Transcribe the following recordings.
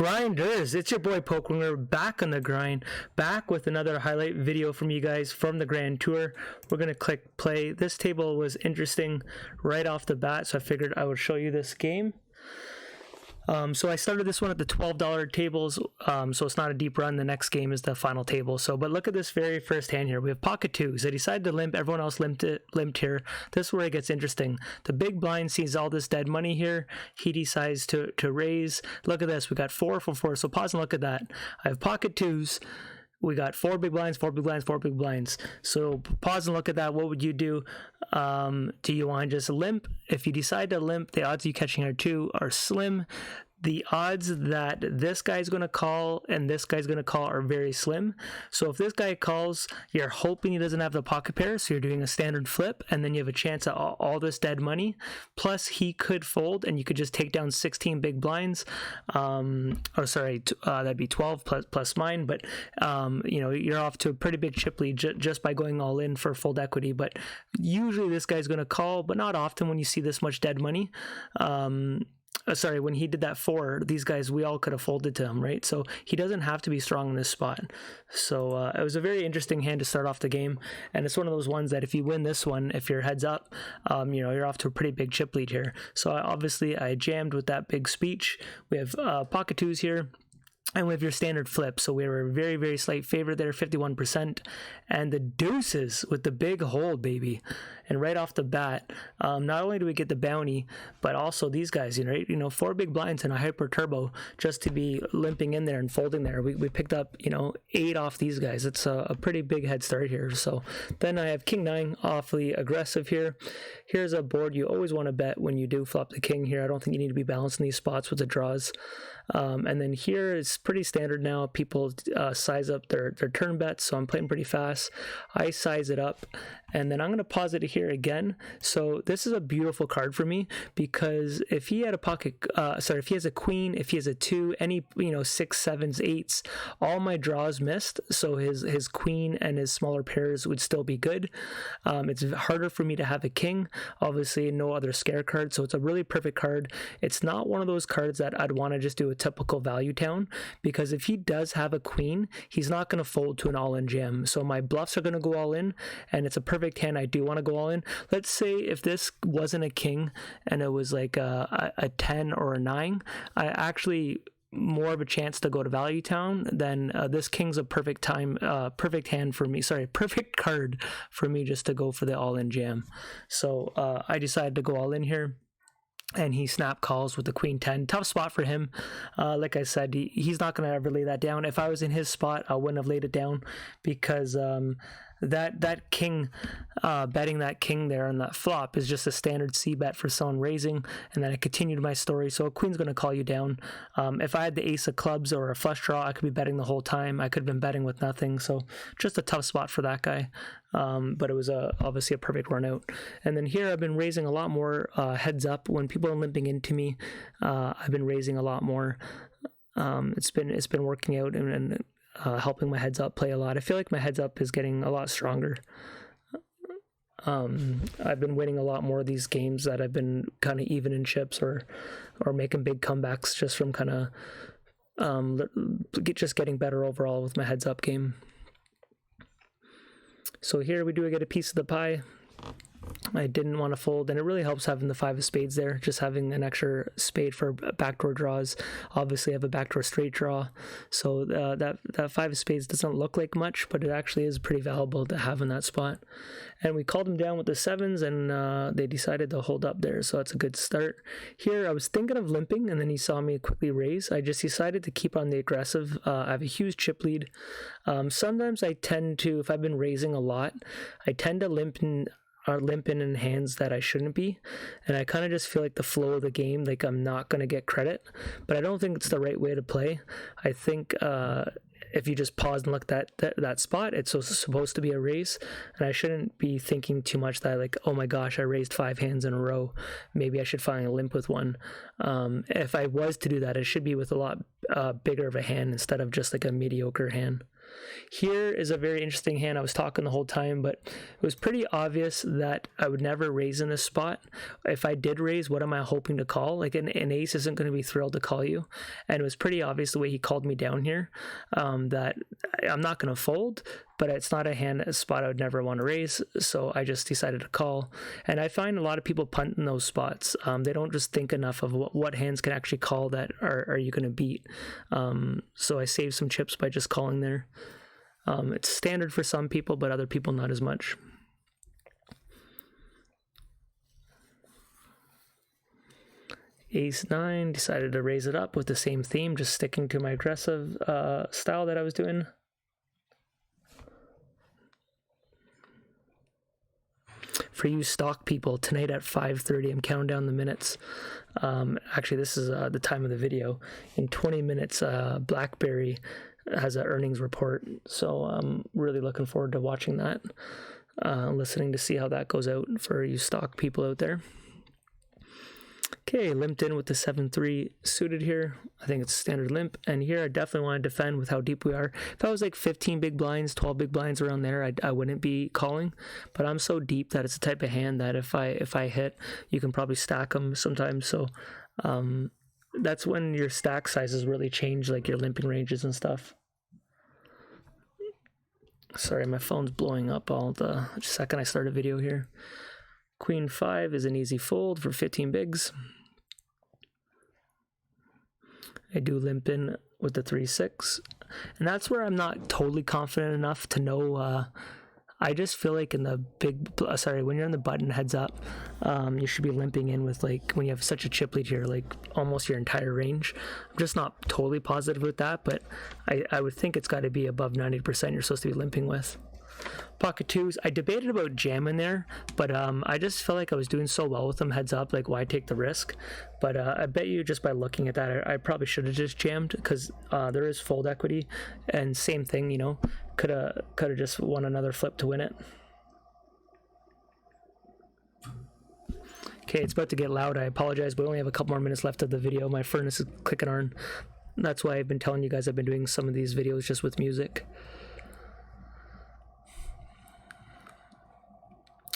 Grinders, it's your boy Poker. Back on the grind, back with another highlight video from you guys from the Grand Tour. We're gonna click play. This table was interesting right off the bat, so I figured I would show you this game. So I started this one at the $12 tables, so it's not a deep run. The next game is the final table. But look at this very first hand here. We have pocket twos. They decided to limp. Everyone else limped here. This is where it gets interesting. The big blind sees all this dead money here. He decides to raise. Look at this. We got 4 for 4. So pause and look at that. I have pocket twos. We got 4 big blinds, 4 big blinds, 4 big blinds. So pause and look at that. What would you do? Do you want to just limp? If you decide to limp, the odds of you catching our 2 are slim. The odds that this guy's going to call and this guy's going to call are very slim. So if this guy calls, you're hoping he doesn't have the pocket pair, so you're doing a standard flip, and then you have a chance at all this dead money. Plus, he could fold, and you could just take down 16 big blinds. That'd be 12 plus mine. But you're off to a pretty big chip lead just by going all in for fold equity. But usually this guy's going to call, but not often when you see this much dead money. When he did that 4, these guys, we all could have folded to him, right? So he doesn't have to be strong in this spot. So it was a very interesting hand to start off the game, and it's one of those ones that if you win this one, if you're heads up, you're off to a pretty big chip lead here. So I jammed with that big speech. We have pocket twos here. And we have your standard flip, so we were a very, very slight favorite there, 51%. And the deuces with the big hold, baby. And right off the bat, not only do we get the bounty, but also these guys, 4 big blinds and a hyper turbo just to be limping in there and folding there. We picked up, 8 off these guys. It's a pretty big head start here. So then I have king 9, awfully aggressive here. Here's a board you always want to bet when you do flop the king here. I don't think you need to be balancing these spots with the draws. And then here is pretty standard now. People size up their turn bets, so I'm playing pretty fast. I size it up, and then I'm going to pause it here again. So this is a beautiful card for me because if he had if he has a queen, if he has a 2, any 6, 7s, 8s, all my draws missed. So his queen and his smaller pairs would still be good. It's harder for me to have a king. Obviously, no other scare card, so it's a really perfect card. It's not one of those cards that I'd want to just do a typical value town, because if he does have a queen, he's not going to fold to an all-in jam. So my bluffs are going to go all in, and it's a perfect hand. I do want to go all in. Let's say if this wasn't a king and it was like a 10 or a 9, I actually more of a chance to go to value town. Then this king's a perfect hand for me. Perfect card for me just to go for the all-in jam. So I decided to go all in here. And he snap calls with the queen 10. Tough spot for him. Like I said, he's not going to ever lay that down. If I was in his spot, I wouldn't have laid it down because that king, betting that king there on that flop is just a standard C bet for someone raising. And then I continued my story. So a queen's going to call you down. If I had the ace of clubs or a flush draw, I could be betting the whole time. I could have been betting with nothing. So just a tough spot for that guy. But it was obviously a perfect run out. And then here I've been raising a lot more heads up. When people are limping into me, I've been raising a lot more. It's been working out and helping my heads up play a lot. I feel like my heads up is getting a lot stronger. I've been winning a lot more of these games that I've been kind of even in chips or making big comebacks just from kind of just getting better overall with my heads up game. So here we do get a piece of the pie. I didn't want to fold, and it really helps having the 5 of spades there, just having an extra spade for backdoor draws. Obviously I have a backdoor straight draw, so that 5 of spades doesn't look like much, but it actually is pretty valuable to have in that spot. And we called him down with the 7s, and they decided to hold up there, so that's a good start. Here I was thinking of limping, and then he saw me quickly raise. I just decided to keep on the aggressive. I have a huge chip lead. Sometimes I tend to, if I've been raising a lot, I tend to limp in hands that I shouldn't be, and I kind of just feel like the flow of the game, like I'm not going to get credit, but I don't think it's the right way to play. I think if you just pause and look at that spot, it's supposed to be a raise, and I shouldn't be thinking too much that like, oh my gosh, I raised 5 hands in a row, maybe I should finally limp with one. If I was to do that, it should be with a lot bigger of a hand instead of just like a mediocre hand. Here is a very interesting hand. I was talking the whole time, but it was pretty obvious that I would never raise in this spot. If I did raise, what am I hoping to call? Like an ace isn't going to be thrilled to call you. And it was pretty obvious the way he called me down here, that I'm not going to fold, but it's not a spot I would never want to raise. So I just decided to call. And I find a lot of people punt in those spots. They don't just think enough of what hands can actually call that are you going to beat. So I saved some chips by just calling there. It's standard for some people, but other people not as much. Ace 9, decided to raise it up with the same theme, just sticking to my aggressive style that I was doing. For you stock people, tonight at 5:30, I'm counting down the minutes. Actually, this is the time of the video. In 20 minutes, BlackBerry has an earnings report, so I'm really looking forward to watching that, listening to see how that goes out for you stock people out there. Okay, limped in with the 7-3 suited here. I think it's standard limp, and here I definitely want to defend with how deep we are. If I was like 15 big blinds, 12 big blinds around there, I wouldn't be calling, but I'm so deep that it's the type of hand that if I hit, you can probably stack them sometimes. So that's when your stack sizes really change, like your limping ranges and stuff. Sorry, my phone's blowing up all the second I start a video here. Queen 5 is an easy fold for 15 bigs. I do limp in with the 3-6, and that's where I'm not totally confident enough to know. I just feel like in the when you're in the button heads up, you should be limping in with, like, when you have such a chip lead here, like almost your entire range. I'm just not totally positive with that, but I would think it's got to be above 90% you're supposed to be limping with. Pocket 2s, I debated about jamming there, but I just felt like I was doing so well with them heads up, like why take the risk? But I bet you just by looking at that, I probably should have just jammed, because there is fold equity, and same thing, you know, could have just won another flip to win it. Okay, it's about to get loud. I apologize, but we only have a couple more minutes left of the video. My furnace is clicking on. That's why I've been telling you guys I've been doing some of these videos just with music.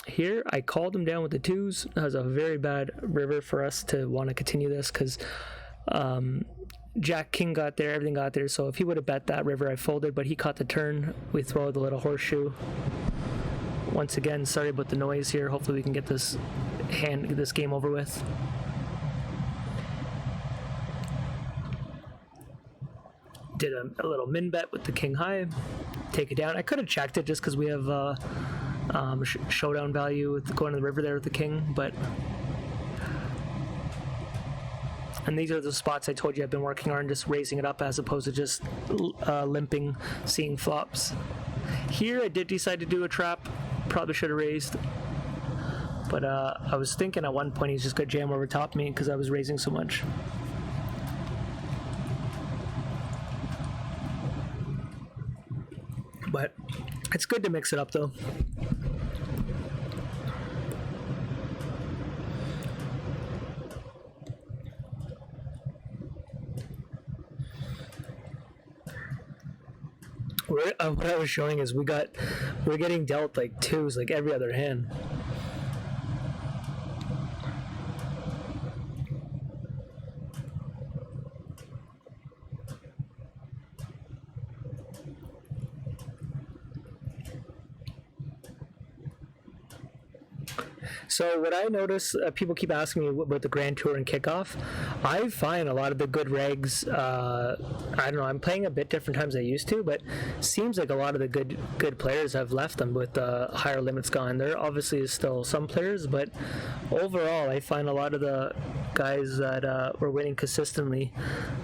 Here, I called him down with the 2s. That was a very bad river for us to want to continue this, because Jack King got there, everything got there. So if he would have bet that river, I folded, but he caught the turn. We throw the little horseshoe. Once again, sorry about the noise here. Hopefully we can get this game over with. Did a little min bet with the king high. Take it down. I could have checked it just because we have showdown value with going to the river there with the king, but and these are the spots I told you I've been working on, just raising it up as opposed to just limping, seeing flops. Here I did decide to do a trap, probably should have raised, but I was thinking at one point he's just gonna jam over top me because I was raising so much. But it's good to mix it up though. What I was showing is we're getting dealt like 2s like every other hand. So what I notice, people keep asking me about the Grand Tour and Kickoff. I find a lot of the good regs, I don't know, I'm playing a bit different times than I used to, but seems like a lot of the good players have left them with higher limits gone. There obviously is still some players, but overall I find a lot of the guys that were winning consistently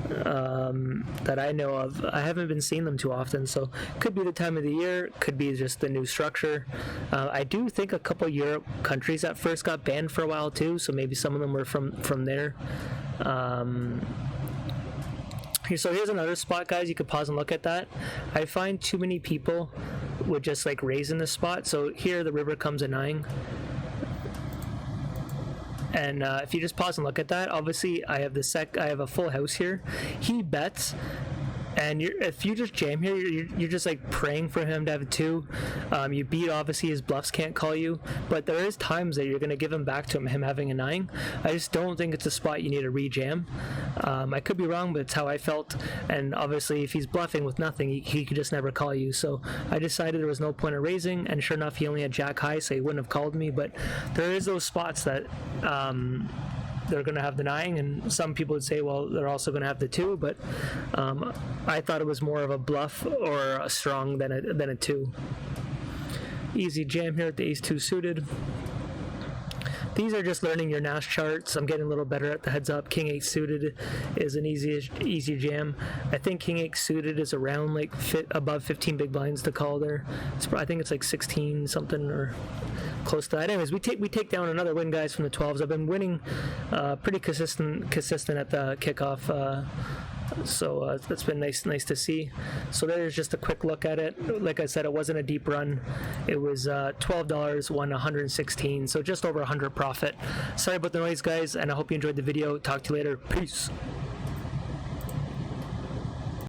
that I know of, I haven't been seeing them too often, so could be the time of the year, could be just the new structure. I do think a couple Europe countries at first got banned for a while too, so maybe some of them were from there. So here's another spot, guys. You could pause and look at that. I find too many people would just like raise in this spot. So here the river comes a 9. And if you just pause and look at that, obviously I have a full house here. He bets, And if you just jam here, you're just like praying for him to have a 2. You beat, obviously his bluffs can't call you, but there is times that you're going to give him back to him having a 9. I just don't think it's a spot you need to re-jam. I could be wrong, but it's how I felt. And obviously if he's bluffing with nothing, he could just never call you. So I decided there was no point of raising, and sure enough, he only had jack high, so he wouldn't have called me. But there is those spots that they're going to have the 9, and some people would say, well, they're also going to have the 2, but I thought it was more of a bluff or a strong than a 2. Easy jam here at the ace 2 suited. These are just learning your Nash charts. I'm getting a little better at the heads up. King 8 suited is an easy jam. I think King 8 suited is around like above 15 big blinds to call there. I think it's like 16 something or close to that. Anyways, we take down another win, guys, from the 12s. I've been winning pretty consistent at the kickoff. So that's been nice to see. So there's just a quick look at it. Like I said, it wasn't a deep run. It was $12, won 116, so just over 100 profit. Sorry about the noise, guys, and I hope you enjoyed the video. Talk to you later. Peace.